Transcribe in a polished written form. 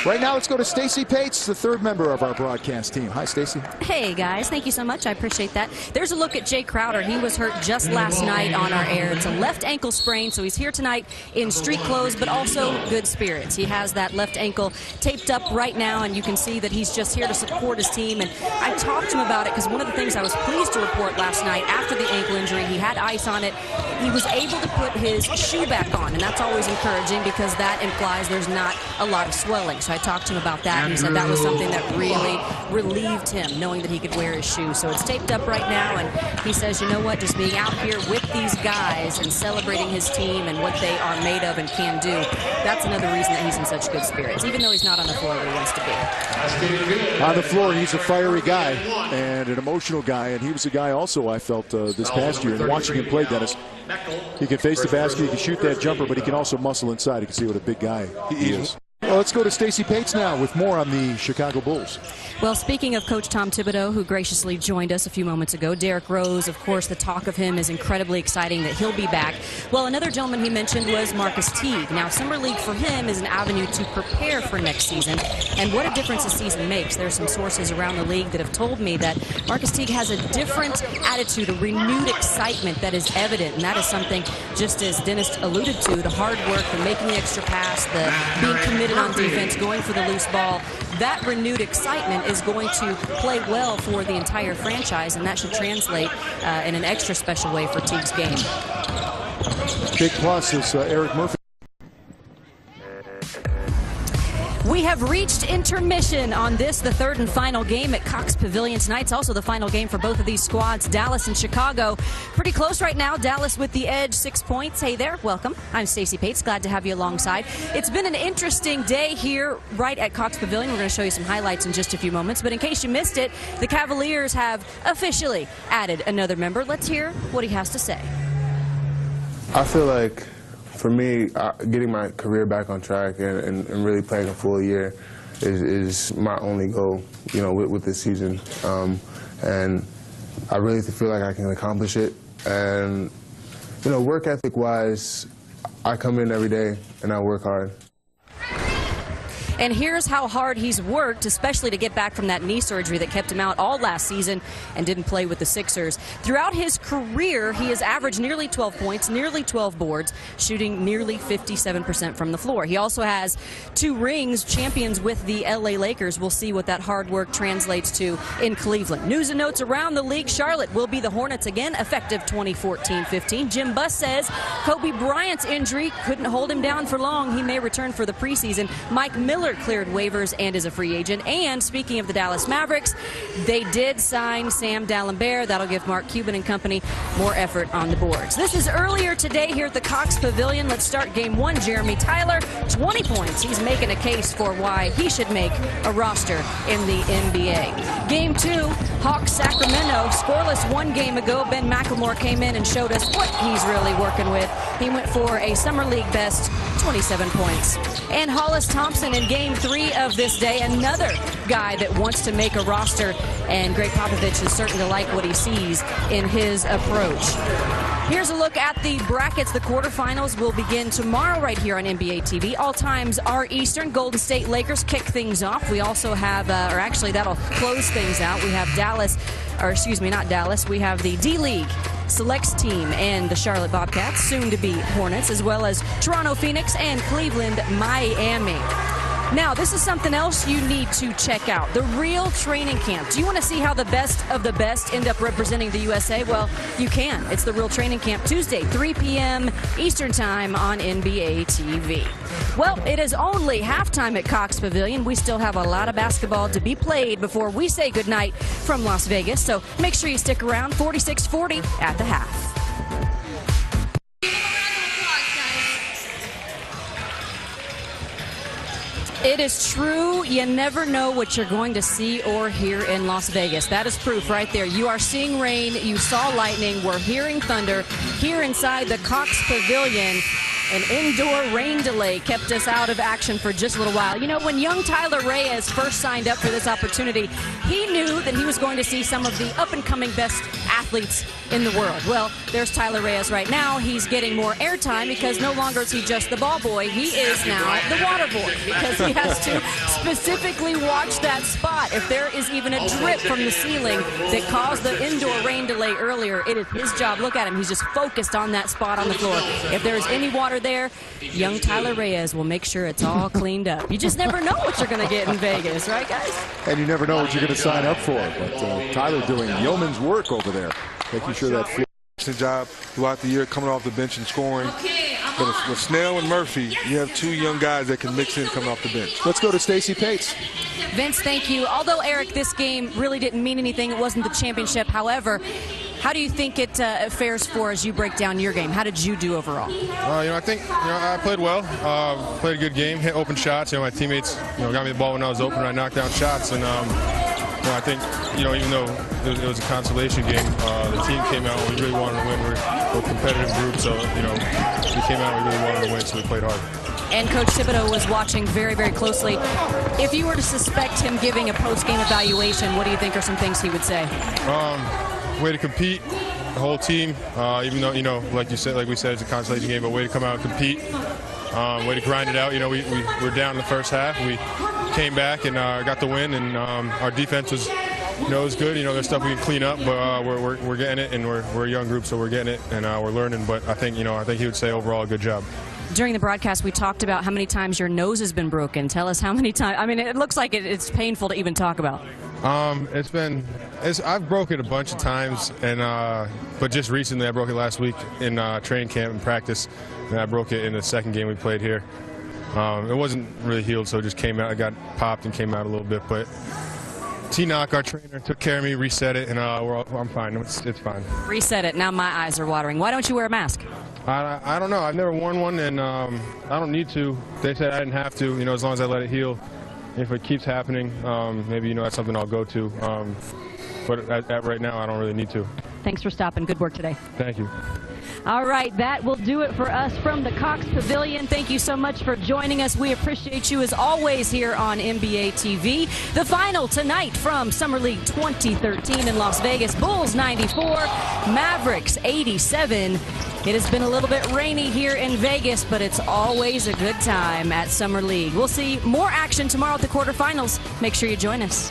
Right now, let's go to Stacy Paetz, the third member of our broadcast team. Hi, Stacy. Hey, guys. Thank you so much. I appreciate that. There's a look at Jay Crowder. He was hurt just last night on our air. It's a left ankle sprain, so he's here tonight in street clothes, but also good spirits. He has that left ankle taped up right now, and you can see that he's just here to support his team. And I talked to him about it because one of the things I was pleased to report last night after the ankle injury, he had ice on it. He was able to put his shoe back on, and that's always encouraging because that implies there's not a lot of swelling. So I talked to him about that, and he said that was something that really relieved him, knowing that he could wear his shoe. So it's taped up right now, and he says, you know what, just being out here with these guys and celebrating his team and what they are made of and can do, that's another reason that he's in such good spirits, even though he's not on the floor where he wants to be. On the floor, he's a fiery guy and an emotional guy, and he was a guy also I felt this past year, and watching him play, Dennis, he can face the basket, he can shoot that jumper, but he can also muscle inside. You can see what a big guy he is. Well, let's go to Stacy Paetz now with more on the Chicago Bulls. Well, speaking of Coach Tom Thibodeau, who graciously joined us a few moments ago, Derrick Rose, of course, the talk of him is incredibly exciting that he'll be back. Well, another gentleman he mentioned was Marcus Teague. Now, Summer League for him is an avenue to prepare for next season, and what a difference a season makes. There are some sources around the league that have told me that Marcus Teague has a different attitude, a renewed excitement that is evident, and that is something, just as Dennis alluded to, the hard work, the making the extra pass, the being committed on defense, going for the loose ball. That renewed excitement is going to play well for the entire franchise, and that should translate in an extra special way for Teague's game. Big plus is Eric Murphy. We have reached intermission on this, the third and final game at Cox Pavilion tonight. It's also the final game for both of these squads, Dallas and Chicago. Pretty close right now. Dallas with the edge, 6 points. Hey there, welcome. I'm Stacy Paetz. Glad to have you alongside. It's been an interesting day here right at Cox Pavilion. We're going to show you some highlights in just a few moments. But in case you missed it, the Cavaliers have officially added another member. Let's hear what he has to say. I feel like, for me, getting my career back on track and really playing a full year is my only goal, you know, with this season. And I really feel like I can accomplish it. And, you know, work ethic-wise, I come in every day and I work hard. And here's how hard he's worked, especially to get back from that knee surgery that kept him out all last season and didn't play with the Sixers. Throughout his career, he has averaged nearly 12 points, nearly 12 boards, shooting nearly 57% from the floor. He also has 2 rings, champions with the LA Lakers. We'll see what that hard work translates to in Cleveland. News and notes around the league. Charlotte will be the Hornets again, effective 2014-15. Jim Buss says Kobe Bryant's injury couldn't hold him down for long. He may return for the preseason. Mike Miller cleared waivers and is a free agent. And speaking of the Dallas Mavericks, they did sign Sam Dalembert. That'll give Mark Cuban and company more effort on the boards. This is earlier today here at the Cox Pavilion. Let's start game 1. Jeremy Tyler, 20 points. He's making a case for why he should make a roster in the NBA. Game 2, Hawks Sacramento, scoreless 1 game ago. Ben McLemore came in and showed us what he's really working with. He went for a Summer League best 27 points. And Hollis Thompson in game 3 of this day, another guy that wants to make a roster, and Greg Popovich is certain to like what he sees in his approach. Here's a look at the brackets. The quarterfinals will begin tomorrow right here on NBA TV. All times are Eastern. Golden State Lakers kick things off. We also have, or actually that'll close things out. We have Dallas, or excuse me, not Dallas. We have the D-League Selects team and the Charlotte Bobcats, soon to be Hornets, as well as Toronto Phoenix and Cleveland Miami. Now, this is something else you need to check out, the real training camp. Do you want to see how the best of the best end up representing the USA? Well, you can. It's the real training camp, Tuesday, 3 p.m. Eastern Time on NBA TV. Well, it is only halftime at Cox Pavilion. We still have a lot of basketball to be played before we say goodnight from Las Vegas, so make sure you stick around. 46-40 at the half. It is true. You never know what you're going to see or hear in Las Vegas. That is proof right there. You are seeing rain. You saw lightning. We're hearing thunder here inside the Cox Pavilion. An indoor rain delay kept us out of action for just a little while. You know, when young Tyler Reyes first signed up for this opportunity, he knew that he was going to see some of the up-and-coming best athletes in the world. Well, there's Tyler Reyes right now. He's getting more airtime because no longer is he just the ball boy. He is now the water boy because he has to specifically watch that spot. If there is even a drip from the ceiling that caused the indoor rain delay earlier, it is his job. Look at him. He's just focused on that spot on the floor. If there is any water there, young Tyler Reyes will make sure it's all cleaned up. You just never know what you're going to get in Vegas, right, guys? And you never know what you're going to sign up for. But Tyler doing yeoman's work over there, making sure that floor. Job throughout the year, coming off the bench and scoring. But with Snell and Murphy, you have two young guys that can mix in coming off the bench. Let's go to Stacy Paetz. Vince, thank you. Although, Eric, this game really didn't mean anything. It wasn't the championship. However, how do you think it fares for as you break down your game? How did you do overall? I think I played well. Played a good game. Hit open shots. My teammates got me the ball when I was open. I knocked down shots, and I think even though it was a consolation game, the team came out. We really wanted to win. We're a competitive group, so we came out. We really wanted to win, so we played hard. And Coach Thibodeau was watching very, very closely. If you were to suspect him giving a post-game evaluation, what do you think are some things he would say? Way to compete, the whole team. Even though like we said, it's a consolation game, but way to come out and compete. Way to grind it out. We were down in the first half. We came back and got the win, and our defense was good. There's stuff we can clean up, but we're getting it, and we're a young group, so we're getting it, and we're learning. But I think he would say overall a good job. During the broadcast, we talked about how many times your nose has been broken. Tell us how many times. I mean, it looks like it's painful to even talk about. I've broken it a bunch of times, and but just recently I broke it last week in training camp and practice, and I broke it in the second game we played here. It wasn't really healed, so it just came out. I got popped and came out a little bit, but T-Knock, our trainer, took care of me, reset it, and I'm fine. It's fine. Reset it. Now my eyes are watering. Why don't you wear a mask? I don't know. I've never worn one, and I don't need to. They said I didn't have to, as long as I let it heal. If it keeps happening, maybe, that's something I'll go to. But at right now, I don't really need to. Thanks for stopping. Good work today. Thank you. All right, that will do it for us from the Cox Pavilion. Thank you so much for joining us. We appreciate you as always here on NBA TV. The final tonight from Summer League 2013 in Las Vegas. Bulls 94, Mavericks 87. It has been a little bit rainy here in Vegas, but it's always a good time at Summer League. We'll see more action tomorrow at the quarterfinals. Make sure you join us.